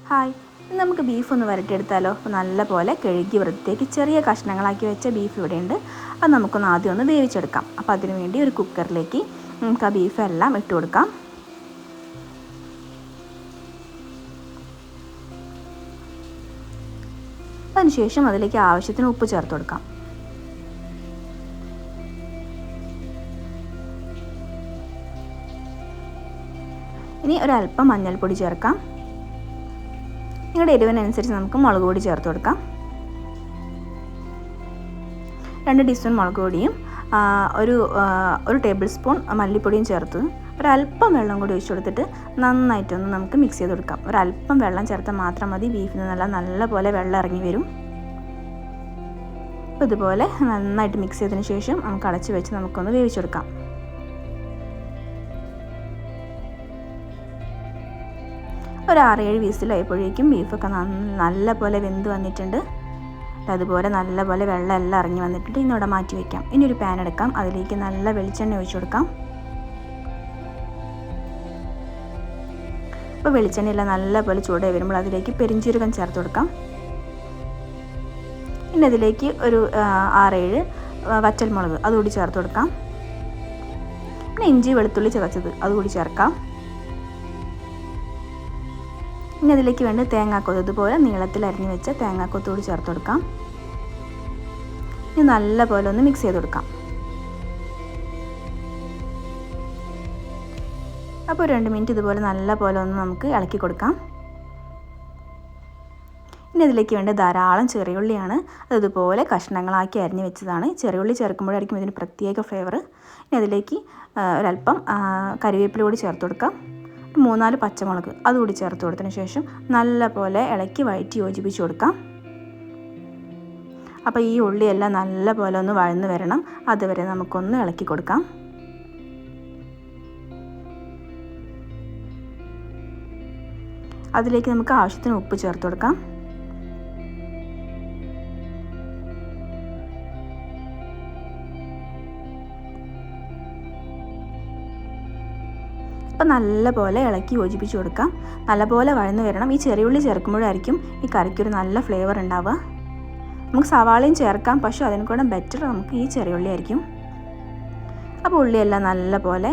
Hi, ഇന്ന് നമുക്ക് beef ഒന്ന് വരട്ടിയെടുത്താലോ? അപ്പോൾ നല്ലപോലെ കഴുകി വൃത്തിയാക്കി ചെറിയ കഷ്ണങ്ങളാക്കി വെച്ച ബീഫ് ഇവിടെയുണ്ട്. അത് നമുക്കൊന്ന് ആദ്യം ഒന്ന് വേവിച്ചെടുക്കാം. അപ്പോൾ അതിനു വേണ്ടി ഒരു കുക്കറിലേക്ക് നമുക്ക് ആ ബീഫെല്ലാം ഇട്ട് കൊടുക്കാം. അതിനുശേഷം അതിലേക്ക് ആവശ്യത്തിന് ഉപ്പ് ചേർത്ത് കൊടുക്കാം. ഇനി ഒരല്പം മഞ്ഞൾപ്പൊടി ചേർക്കാം. നിങ്ങളുടെ എരിവിനനുസരിച്ച് നമുക്ക് മുളക് പൊടി ചേർത്ത് കൊടുക്കാം. 2 ടീസ്പൂൺ മുളക് പൊടിയും ഒരു ടേബിൾ സ്പൂൺ മല്ലിപ്പൊടിയും ചേർത്ത് ഒരല്പം വെള്ളം കൂടി ഒഴിച്ച് കൊടുത്തിട്ട് നന്നായിട്ടൊന്ന് നമുക്ക് മിക്സ് ചെയ്ത് കൊടുക്കാം. ഒരല്പം വെള്ളം ചേർത്താൽ മാത്രം മതി. ബീഫിൽ നിന്ന് നല്ലപോലെ വെള്ളം ഇറങ്ങി വരും. അപ്പോൾ ഇതുപോലെ നന്നായിട്ട് മിക്സ് ചെയ്തതിന് ശേഷം നമുക്ക് അടച്ച് വെച്ച് നമുക്കൊന്ന് വേവിച്ചെടുക്കാം. ഒരു 6-7 വിസിലായപ്പോഴേക്കും ബീഫൊക്കെ നല്ലപോലെ വെന്ത് വന്നിട്ടുണ്ട്. അതുപോലെ നല്ലപോലെ വെള്ളം എല്ലാം ഇറങ്ങി വന്നിട്ടുണ്ട്. ഇന്നിവിടെ മാറ്റി വയ്ക്കാം. ഇനി ഒരു പാൻ എടുക്കാം. അതിലേക്ക് നല്ല വെളിച്ചെണ്ണ ഒഴിച്ചു കൊടുക്കാം. അപ്പോൾ വെളിച്ചെണ്ണയെല്ലാം നല്ലപോലെ ചൂടായി വരുമ്പോൾ അതിലേക്ക് പെരിഞ്ജീരകം ചേർത്ത് കൊടുക്കാം. ഇനി അതിലേക്ക് ഒരു 6-7 വറ്റൽമുളക് അതുകൂടി ചേർത്ത് കൊടുക്കാം. പിന്നെ ഇഞ്ചി വെളുത്തുള്ളി ചതച്ചത് അതുകൂടി ചേർക്കാം. ഇനി അതിലേക്ക് വേണ്ടി തേങ്ങാക്കൊത്ത് ഇതുപോലെ നീളത്തിൽ അരിഞ്ഞ് വെച്ച തേങ്ങാക്കൊത്തുകൂടി ചേർത്ത് കൊടുക്കാം. ഇനി നല്ലപോലെ ഒന്ന് മിക്സ് ചെയ്ത് കൊടുക്കാം. അപ്പോൾ 2 മിനിറ്റ് ഇതുപോലെ നല്ലപോലെ ഒന്ന് നമുക്ക് ഇളക്കി കൊടുക്കാം. ഇനി അതിലേക്ക് വേണ്ടി ധാരാളം ചെറിയുള്ളിയാണ്. അതുപോലെ കഷ്ണങ്ങളാക്കി അരിഞ്ഞ് വെച്ചതാണ്. ചെറിയുള്ളി ചേർക്കുമ്പോഴായിരിക്കും ഇതിന് പ്രത്യേക ഫ്ലേവർ. ഇനി അതിലേക്ക് ഒരല്പം കറിവേപ്പില കൂടി ചേർത്ത് കൊടുക്കാം. 3-4 പച്ചമുളക് അതുകൂടി ചേർത്ത് കൊടുത്തതിന് ശേഷം നല്ലപോലെ ഇളക്കി വഴറ്റി യോജിപ്പിച്ച് കൊടുക്കാം. അപ്പോൾ ഈ ഉള്ളിയെല്ലാം നല്ലപോലെ ഒന്ന് വഴന്ന് വരണം. അതുവരെ നമുക്കൊന്ന് ഇളക്കി കൊടുക്കാം. അതിലേക്ക് നമുക്ക് ആവശ്യത്തിന് ഉപ്പ് ചേർത്ത് കൊടുക്കാം. അപ്പോൾ നല്ലപോലെ ഇളക്കി യോജിപ്പിച്ച് കൊടുക്കാം. നല്ലപോലെ വഴന്ന് വരണം. ഈ ചെറിയുള്ളി ചേർക്കുമ്പോഴായിരിക്കും ഈ കറിക്കൊരു നല്ല ഫ്ലേവർ ഉണ്ടാവുക. നമുക്ക് സവാളയും ചേർക്കാം, പക്ഷേ അതിന് കൂടെ ബെറ്റർ നമുക്ക് ഈ ചെറിയുള്ളി ആയിരിക്കും. അപ്പോൾ ഉള്ളിയെല്ലാം നല്ലപോലെ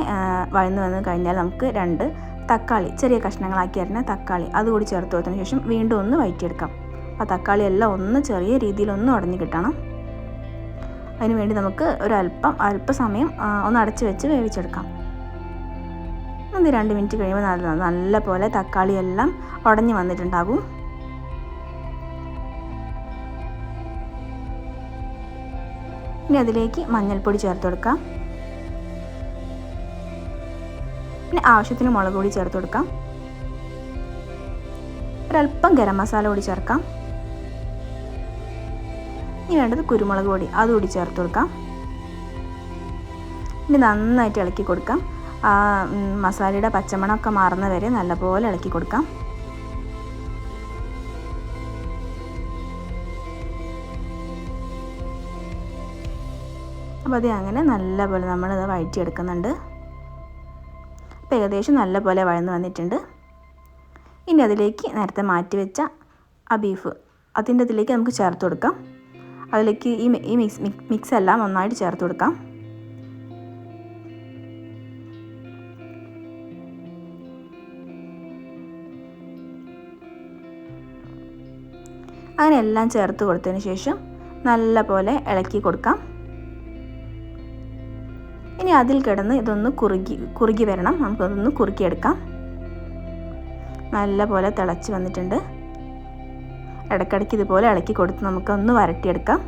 വഴന്ന് വന്ന് കഴിഞ്ഞാൽ നമുക്ക് 2 തക്കാളി ചെറിയ കഷ്ണങ്ങളാക്കി അരിഞ്ഞ തക്കാളി അതുകൂടി ചേർത്ത് കൊടുത്തതിന് ശേഷം വീണ്ടും ഒന്ന് വഴറ്റിയെടുക്കാം. ആ തക്കാളി എല്ലാം ഒന്ന് ചെറിയ രീതിയിലൊന്ന് ഉടഞ്ഞ് കിട്ടണം. അതിന് വേണ്ടി നമുക്ക് അല്പസമയം ഒന്ന് അടച്ച് വെച്ച് വേവിച്ചെടുക്കാം. അത് 2 മിനിറ്റ് കഴിയുമ്പോൾ നല്ലപോലെ തക്കാളിയെല്ലാം ഉടഞ്ഞ് വന്നിട്ടുണ്ടാകും. ഇനി അതിലേക്ക് മഞ്ഞൾപ്പൊടി ചേർത്ത് കൊടുക്കാം. പിന്നെ ആവശ്യത്തിന് മുളക് പൊടി ചേർത്ത് കൊടുക്കാം. ഒരല്പം ഗരം മസാല കൂടി ചേർക്കാം. ഇനി വേണ്ടത് കുരുമുളക് പൊടി അതുകൂടി ചേർത്ത് കൊടുക്കാം. ഇനി നന്നായിട്ട് ഇളക്കി കൊടുക്കാം. മസാലയുടെ പച്ചമണമൊക്കെ മാറുന്ന വരെ നല്ലപോലെ ഇളക്കി കൊടുക്കാം. അപ്പോൾ അത് അങ്ങനെ നല്ലപോലെ നമ്മളത് വഴറ്റിയെടുക്കുന്നുണ്ട്. അപ്പോൾ ഏകദേശം നല്ലപോലെ വഴന്ന് വന്നിട്ടുണ്ട്. ഇനി അതിലേക്ക് നേരത്തെ മാറ്റി വെച്ച ആ ബീഫ് അതിൻ്റെ ഇതിലേക്ക് നമുക്ക് ചേർത്ത് കൊടുക്കാം. അതിലേക്ക് ഈ മിക്സ് എല്ലാം നന്നായിട്ട് ചേർത്ത് കൊടുക്കാം. അങ്ങനെ എല്ലാം ചേർത്ത് കൊടുത്തതിന് ശേഷം നല്ലപോലെ ഇളക്കി കൊടുക്കാം. ഇനി അതിൽ കിടന്ന് ഇതൊന്ന് കുറുകി വരണം. നമുക്കതൊന്ന് കുറുക്കിയെടുക്കാം. നല്ലപോലെ തിളച്ച് വന്നിട്ടുണ്ട്. ഇടയ്ക്കിടയ്ക്ക് ഇതുപോലെ ഇളക്കി കൊടുത്ത് നമുക്കൊന്ന് വരട്ടിയെടുക്കാം.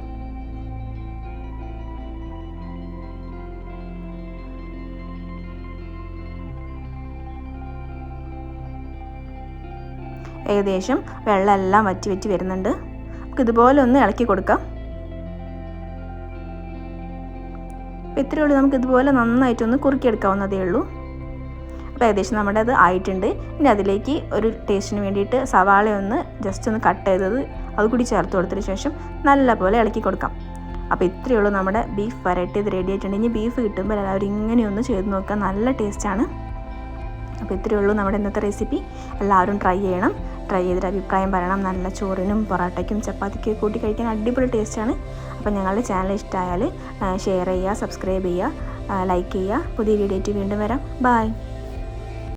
ഏകദേശം വെള്ളമെല്ലാം വറ്റി വരുന്നുണ്ട്. നമുക്ക് ഇതുപോലെ ഒന്ന് ഇളക്കി കൊടുക്കാം. അപ്പോൾ ഇത്രയേ ഉള്ളൂ. നമുക്ക് ഇതുപോലെ നന്നായിട്ടൊന്ന് കുറുക്കിയെടുക്കാവുന്നതേ ഉള്ളൂ. അപ്പോൾ ഏകദേശം നമ്മുടെ അത് ആയിട്ടുണ്ട്. ഇനി അതിലേക്ക് ഒരു ടേസ്റ്റിന് വേണ്ടിയിട്ട് സവാള ഒന്ന് ജസ്റ്റ് ഒന്ന് കട്ട് ചെയ്തത് അതുകൂടി ചേർത്ത് കൊടുത്തതിന് ശേഷം നല്ലപോലെ ഇളക്കി കൊടുക്കാം. അപ്പോൾ ഇത്രയേ ഉള്ളൂ, നമ്മുടെ ബീഫ് വരട്ടിയത് റെഡി ആയിട്ടുണ്ട്. ഇനി ബീഫ് കിട്ടുമ്പോൾ എല്ലാവരും ഇങ്ങനെയൊന്ന് ചെയ്ത് നോക്കുക, നല്ല ടേസ്റ്റാണ്. അപ്പോൾ ഇത്രയേ ഉള്ളൂ നമ്മുടെ ഇന്നത്തെ റെസിപ്പി. എല്ലാവരും ട്രൈ ചെയ്യണം. ട്രൈ ചെയ്തിട്ട് അഭിപ്രായം പറയണം. നല്ല ചോറിനും പൊറോട്ടയ്ക്കും ചപ്പാത്തിക്കും കൂട്ടി കഴിക്കാൻ അടിപൊളി ടേസ്റ്റാണ്. അപ്പോൾ ഞങ്ങളുടെ ചാനൽ ഇഷ്ടമായാൽ ഷെയർ ചെയ്യുക, സബ്സ്ക്രൈബ് ചെയ്യുക, ലൈക്ക് ചെയ്യുക. പുതിയ വീഡിയോ ആയിട്ട് വീണ്ടും വരാം. ബൈ.